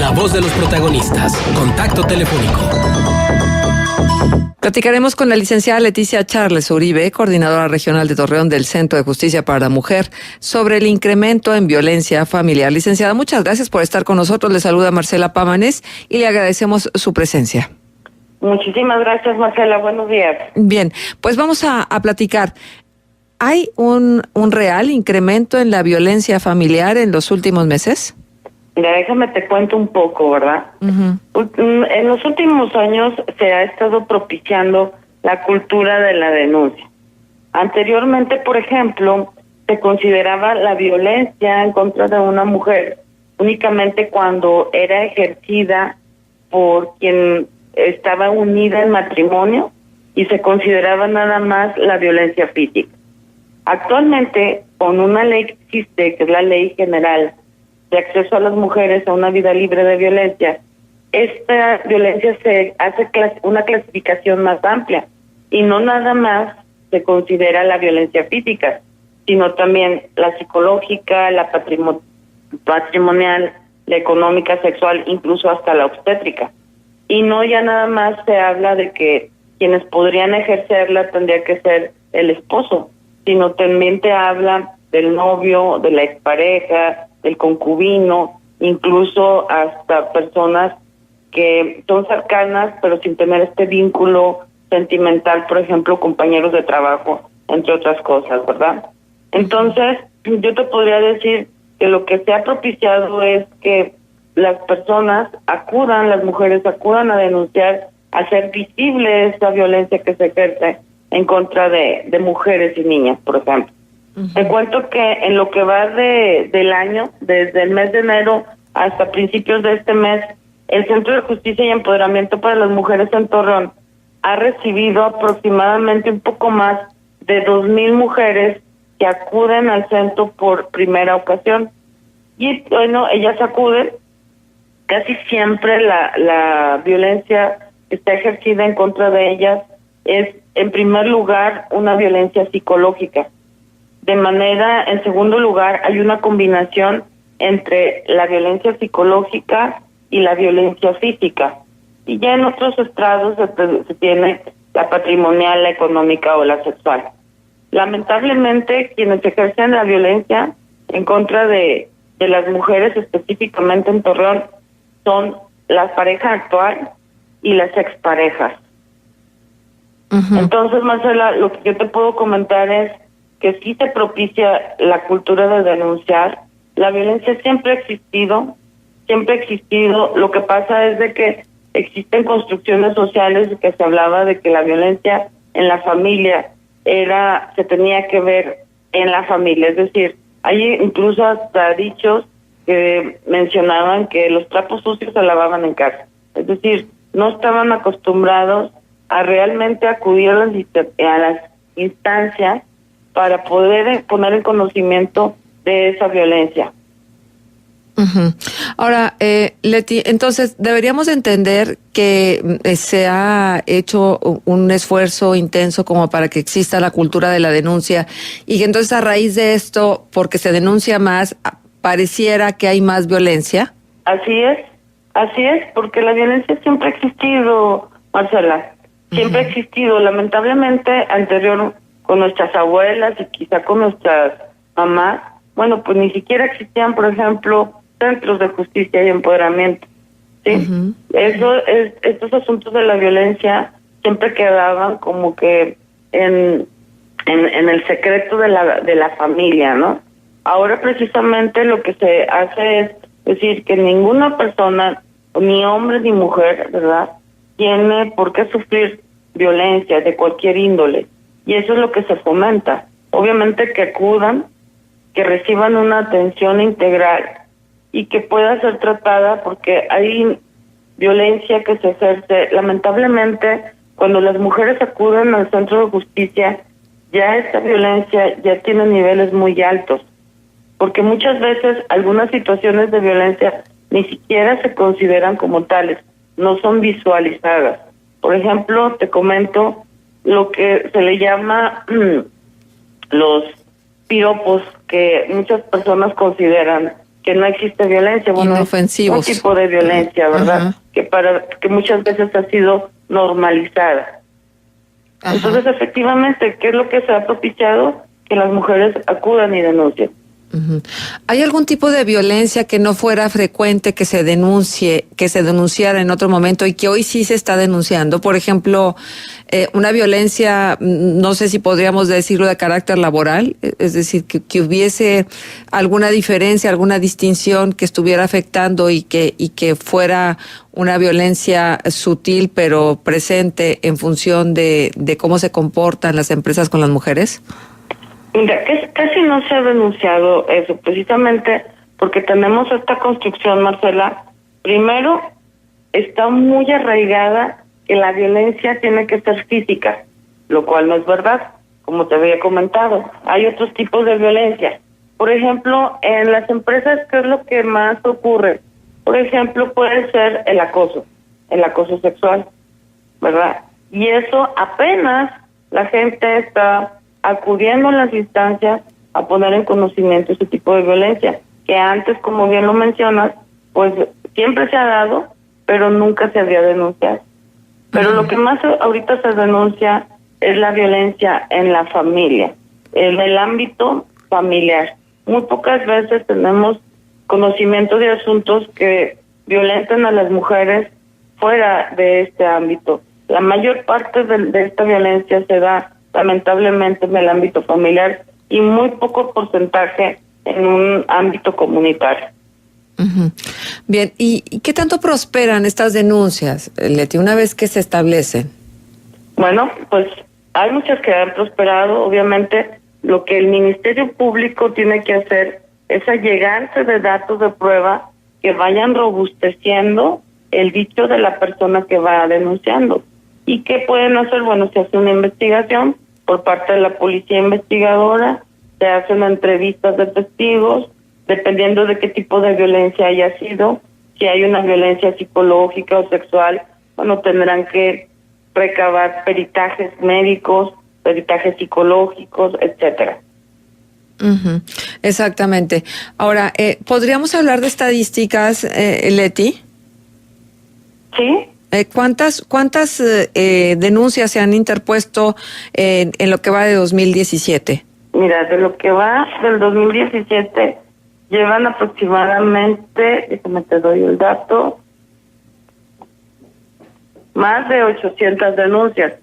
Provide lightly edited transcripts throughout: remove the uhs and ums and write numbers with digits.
La voz de los protagonistas. Contacto telefónico. Platicaremos con la licenciada Leticia Charles Uribe, coordinadora regional de Torreón del Centro de Justicia para la Mujer, sobre el incremento en violencia familiar. Licenciada, muchas gracias por estar con nosotros. Le saluda Marcela Pámanes y le agradecemos su presencia. Muchísimas gracias, Marcela. Buenos días. Bien, pues vamos a platicar. ¿Hay un real incremento en la violencia familiar en los últimos meses? Mira, déjame te cuento un poco, ¿verdad? En los últimos años se ha estado propiciando la cultura de la denuncia. Anteriormente, por ejemplo, se consideraba la violencia en contra de una mujer únicamente cuando era ejercida por quien estaba unida en matrimonio y se consideraba nada más la violencia física. Actualmente, con una ley que existe, que es la Ley General de Acceso a las Mujeres a una Vida Libre de Violencia, esta violencia se hace una clasificación más amplia y no nada más se considera la violencia física, sino también la psicológica, la patrimonial, la económica, sexual, incluso hasta la obstétrica. Y no ya nada más se habla de que quienes podrían ejercerla tendría que ser el esposo, sino también te habla del novio, de la expareja, del concubino, incluso hasta personas que son cercanas pero sin tener este vínculo sentimental, por ejemplo, compañeros de trabajo, entre otras cosas, ¿verdad? Entonces, yo te podría decir que lo que se ha propiciado es que las personas las mujeres acudan a denunciar, a hacer visible esta violencia que se ejerce en contra de mujeres y niñas, por ejemplo. Te cuento que en lo que va del año, desde el mes de enero hasta principios de este mes, el Centro de Justicia y Empoderamiento para las Mujeres en Torreón ha recibido aproximadamente un poco más de 2,000 mujeres que acuden al centro por primera ocasión. Y bueno, ellas acuden, casi siempre la violencia que está ejercida en contra de ellas es, en primer lugar, una violencia psicológica. En segundo lugar, hay una combinación entre la violencia psicológica y la violencia física. Y ya en otros estrados se tiene la patrimonial, la económica o la sexual. Lamentablemente, quienes ejercen la violencia en contra de las mujeres, específicamente en Torreón, son la pareja actual y las exparejas. Entonces, Marcela, lo que yo te puedo comentar es que sí se propicia la cultura de denunciar. La violencia siempre ha existido. Lo que pasa es de que existen construcciones sociales que se hablaba de que la violencia en la familia se tenía que ver en la familia. Es decir, hay incluso hasta dichos que mencionaban que los trapos sucios se lavaban en casa. Es decir, no estaban acostumbrados a realmente acudir a las instancias para poder poner en conocimiento de esa violencia. Ahora, Leti, entonces deberíamos entender que se ha hecho un esfuerzo intenso como para que exista la cultura de la denuncia y que entonces a raíz de esto, porque se denuncia más, pareciera que hay más violencia. Así es, porque la violencia siempre ha existido, Marcela, siempre ha existido. Lamentablemente, anterior con nuestras abuelas y quizá con nuestras mamás, bueno, pues ni siquiera existían, por ejemplo, centros de justicia y empoderamiento, ¿sí? Estos asuntos de la violencia siempre quedaban como que en el secreto de la familia, ¿no? Ahora precisamente lo que se hace es decir que ninguna persona, ni hombre ni mujer, ¿verdad?, tiene por qué sufrir violencia de cualquier índole. Y eso es lo que se fomenta. Obviamente que acudan, que reciban una atención integral y que pueda ser tratada, porque hay violencia que se ejerce. Lamentablemente, cuando las mujeres acuden al centro de justicia, ya esta violencia ya tiene niveles muy altos, porque muchas veces algunas situaciones de violencia ni siquiera se consideran como tales, no son visualizadas. Por ejemplo, te comento lo que se le llama los piropos, que muchas personas consideran que no existe violencia. Bueno, inofensivos. Un tipo de violencia, ¿verdad? Ajá. Que muchas veces ha sido normalizada. Ajá. Entonces, efectivamente, ¿qué es lo que se ha propiciado? Que las mujeres acudan y denuncien. Ujú. ¿Hay algún tipo de violencia que no fuera frecuente que se denunciara en otro momento y que hoy sí se está denunciando? Por ejemplo, una violencia, no sé si podríamos decirlo de carácter laboral, es decir, que hubiese alguna diferencia, alguna distinción que estuviera afectando y que fuera una violencia sutil pero presente en función de cómo se comportan las empresas con las mujeres. Mira, casi no se ha denunciado eso, precisamente porque tenemos esta construcción, Marcela. Primero, está muy arraigada que la violencia tiene que ser física, lo cual no es verdad, como te había comentado. Hay otros tipos de violencia. Por ejemplo, en las empresas, ¿qué es lo que más ocurre? Por ejemplo, puede ser el acoso sexual, ¿verdad? Y eso apenas la gente está acudiendo a las instancias a poner en conocimiento ese tipo de violencia, que antes, como bien lo mencionas, pues siempre se ha dado, pero nunca se había denunciado. Pero lo que más ahorita se denuncia es la violencia en la familia, en el ámbito familiar. Muy pocas veces tenemos conocimiento de asuntos que violenten a las mujeres fuera de este ámbito. La mayor parte de esta violencia se da lamentablemente en el ámbito familiar y muy poco porcentaje en un ámbito comunitario. Uh-huh. Bien, ¿y qué tanto prosperan estas denuncias, Leti, una vez que se establecen? Bueno, pues hay muchas que han prosperado. Obviamente, lo que el Ministerio Público tiene que hacer es allegarse de datos de prueba que vayan robusteciendo el dicho de la persona que va denunciando. ¿Y qué pueden hacer? Bueno, se hace una investigación por parte de la policía investigadora, se hacen entrevistas de testigos, dependiendo de qué tipo de violencia haya sido. Si hay una violencia psicológica o sexual, bueno, tendrán que recabar peritajes médicos, peritajes psicológicos, etcétera. Uh-huh. Exactamente. Ahora, ¿podríamos hablar de estadísticas, Leti? Sí. ¿Cuántas denuncias se han interpuesto en lo que va de 2017? Mira, de lo que va del 2017, llevan aproximadamente, déjame te doy el dato, más de 800 denuncias.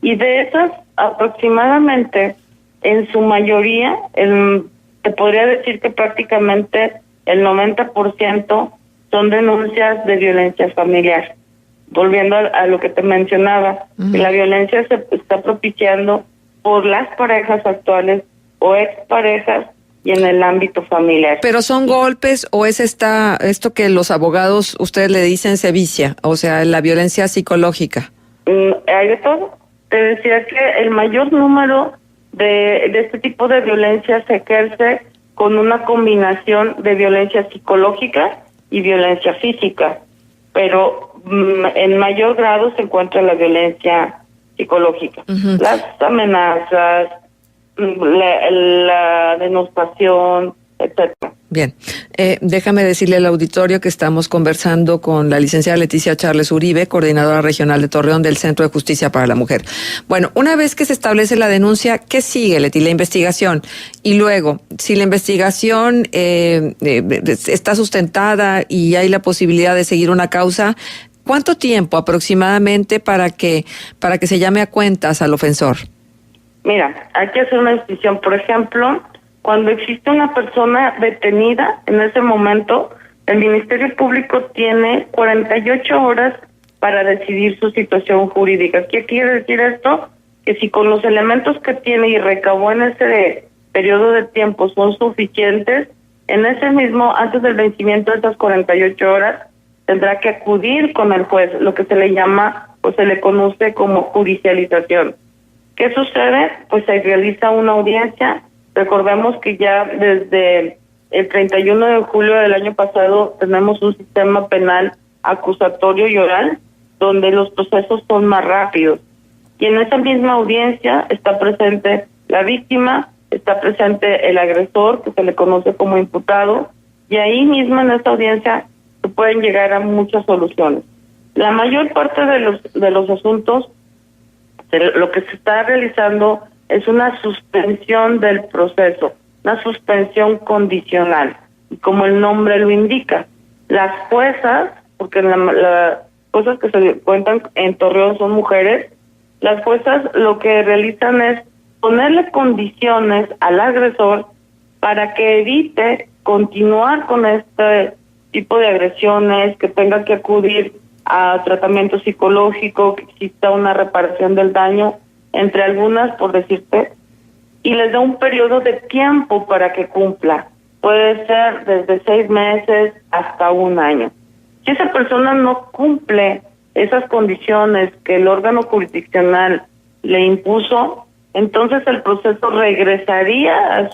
Y de esas, aproximadamente, en su mayoría, te podría decir que prácticamente el 90% son denuncias de violencia familiar. Volviendo a lo que te mencionaba, que la violencia se está propiciando por las parejas actuales o exparejas y en el ámbito familiar. ¿Pero son golpes o es esto que los abogados, ustedes le dicen sevicia, o sea, la violencia psicológica? Hay de todo. Te decía que el mayor número de este tipo de violencia se ejerce con una combinación de violencia psicológica y violencia física, pero en mayor grado se encuentra la violencia psicológica. Uh-huh. Las amenazas, la denostación, etcétera. Bien, déjame decirle al auditorio que estamos conversando con la licenciada Leticia Charles Uribe, coordinadora regional de Torreón del Centro de Justicia para la Mujer. Bueno, una vez que se establece la denuncia, ¿qué sigue, Leti? La investigación. Y luego, si la investigación está sustentada y hay la posibilidad de seguir una causa, ¿cuánto tiempo aproximadamente para que se llame a cuentas al ofensor? Mira, hay que hacer una distinción. Por ejemplo, cuando existe una persona detenida, en ese momento, el Ministerio Público tiene 48 horas para decidir su situación jurídica. ¿Qué quiere decir esto? Que si con los elementos que tiene y recabó en ese periodo de tiempo son suficientes, en ese mismo, antes del vencimiento de esas 48 horas, tendrá que acudir con el juez, lo que se le llama, pues se le conoce como judicialización. ¿Qué sucede? Pues se realiza una audiencia. Recordemos que ya desde el 31 de julio del año pasado tenemos un sistema penal acusatorio y oral donde los procesos son más rápidos. Y en esa misma audiencia está presente la víctima, está presente el agresor, que se le conoce como imputado, y ahí mismo en esta audiencia se pueden llegar a muchas soluciones. La mayor parte de los asuntos, lo que se está realizando es una suspensión del proceso, una suspensión condicional, y como el nombre lo indica, las juezas, porque las juezas que se cuentan en Torreón son mujeres, las juezas lo que realizan es ponerle condiciones al agresor para que evite continuar con este tipo de agresiones, que tenga que acudir a tratamiento psicológico, que exista una reparación del daño, entre algunas, por decirte, y les da un periodo de tiempo para que cumpla. Puede ser desde 6 meses hasta 1 año. Si esa persona no cumple esas condiciones que el órgano jurisdiccional le impuso, entonces el proceso regresaría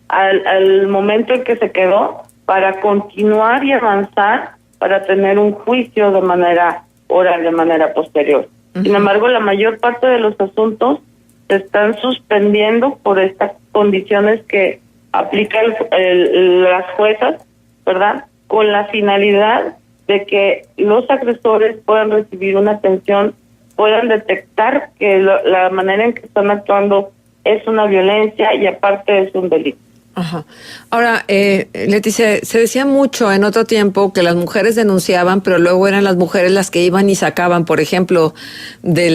al momento en que se quedó para continuar y avanzar para tener un juicio de manera oral, de manera posterior. Sin embargo, la mayor parte de los asuntos se están suspendiendo por estas condiciones que aplican las juezas, ¿verdad? Con la finalidad de que los agresores puedan recibir una atención, puedan detectar que la manera en que están actuando es una violencia y aparte es un delito. Ajá. Ahora, Leti, se decía mucho en otro tiempo que las mujeres denunciaban, pero luego eran las mujeres las que iban y sacaban, por ejemplo, de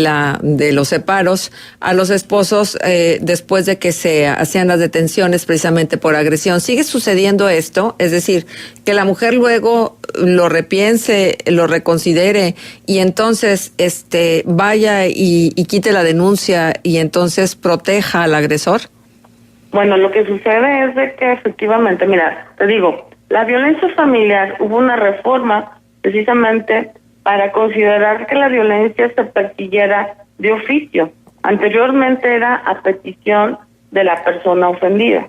los separos a los esposos después de que se hacían las detenciones precisamente por agresión. ¿Sigue sucediendo esto? Es decir, que la mujer luego lo repiense, lo reconsidere y entonces vaya y quite la denuncia y entonces proteja al agresor. Bueno, lo que sucede es de que efectivamente, mira, te digo, la violencia familiar, hubo una reforma precisamente para considerar que la violencia se persiguiera de oficio. Anteriormente era a petición de la persona ofendida.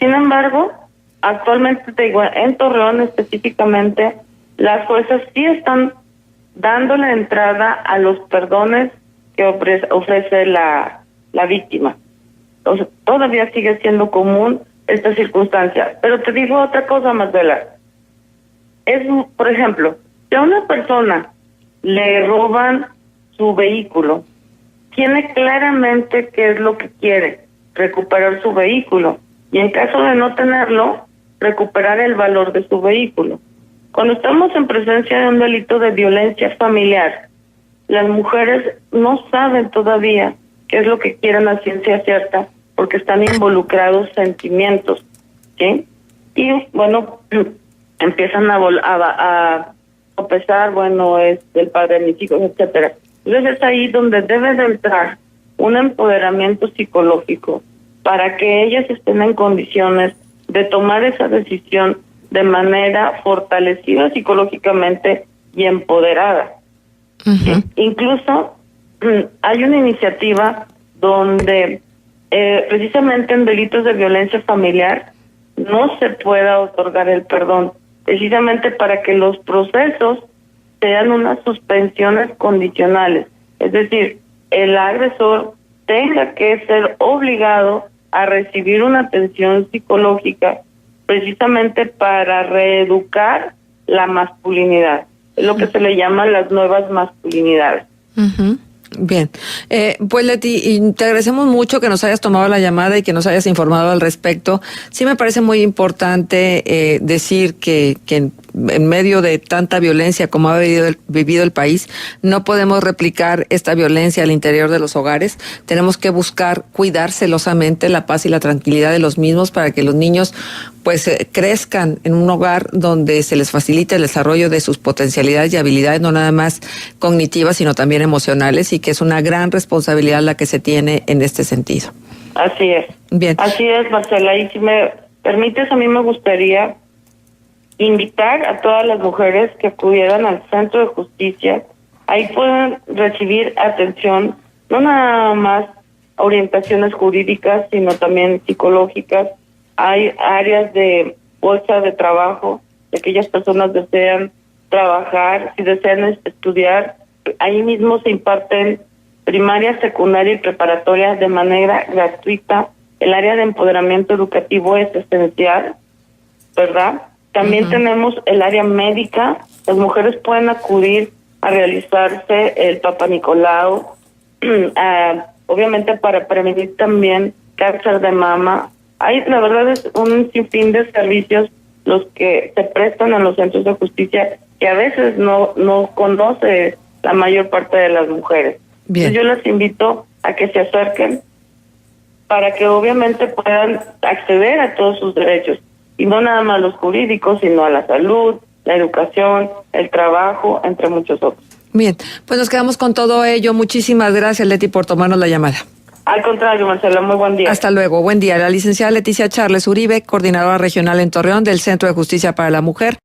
Sin embargo, actualmente, te digo, en Torreón específicamente, las juezas sí están dándole entrada a los perdones que ofrece la víctima. O sea, todavía sigue siendo común esta circunstancia. Pero te digo otra cosa, Marcela. Por ejemplo, si a una persona le roban su vehículo, tiene claramente qué es lo que quiere, recuperar su vehículo. Y en caso de no tenerlo, recuperar el valor de su vehículo. Cuando estamos en presencia de un delito de violencia familiar, las mujeres no saben todavía qué es lo que quieren a ciencia cierta, porque están involucrados sentimientos, ¿sí? Y, bueno, empiezan a pensar, bueno, es del padre de mis hijos, etcétera. Entonces es ahí donde debe de entrar un empoderamiento psicológico para que ellas estén en condiciones de tomar esa decisión de manera fortalecida psicológicamente y empoderada. Uh-huh. Incluso hay una iniciativa donde precisamente en delitos de violencia familiar no se pueda otorgar el perdón, precisamente para que los procesos sean unas suspensiones condicionales, es decir, el agresor tenga que ser obligado a recibir una atención psicológica precisamente para reeducar la masculinidad, es lo que se le llama las nuevas masculinidades. Uh-huh. Bien, pues Leti, y te agradecemos mucho que nos hayas tomado la llamada y que nos hayas informado al respecto. Sí me parece muy importante decir que en medio de tanta violencia como ha vivido el país, no podemos replicar esta violencia al interior de los hogares. Tenemos que buscar cuidar celosamente la paz y la tranquilidad de los mismos para que los niños pues crezcan en un hogar donde se les facilite el desarrollo de sus potencialidades y habilidades, no nada más cognitivas, sino también emocionales, y que es una gran responsabilidad la que se tiene en este sentido. Así es. Bien. Así es, Marcela, y si me permites, a mí me gustaría invitar a todas las mujeres que acudieran al Centro de Justicia. Ahí pueden recibir atención, no nada más orientaciones jurídicas, sino también psicológicas. Hay áreas de bolsa de trabajo, de aquellas personas desean trabajar, si desean estudiar, ahí mismo se imparten primaria, secundaria y preparatoria de manera gratuita. El área de empoderamiento educativo es esencial, ¿verdad? También tenemos el área médica. Las mujeres pueden acudir a realizarse el Papa Nicolau, obviamente para prevenir también cáncer de mama. Hay, la verdad, es un sinfín de servicios los que se prestan en los centros de justicia que a veces no conoce la mayor parte de las mujeres. Bien. Entonces yo les invito a que se acerquen para que obviamente puedan acceder a todos sus derechos, y no nada más los jurídicos, sino a la salud, la educación, el trabajo, entre muchos otros. Bien, pues nos quedamos con todo ello. Muchísimas gracias, Leti, por tomarnos la llamada. Al contrario, Marcela, muy buen día. Hasta luego, buen día. La licenciada Leticia Charles Uribe, coordinadora regional en Torreón del Centro de Justicia para la Mujer.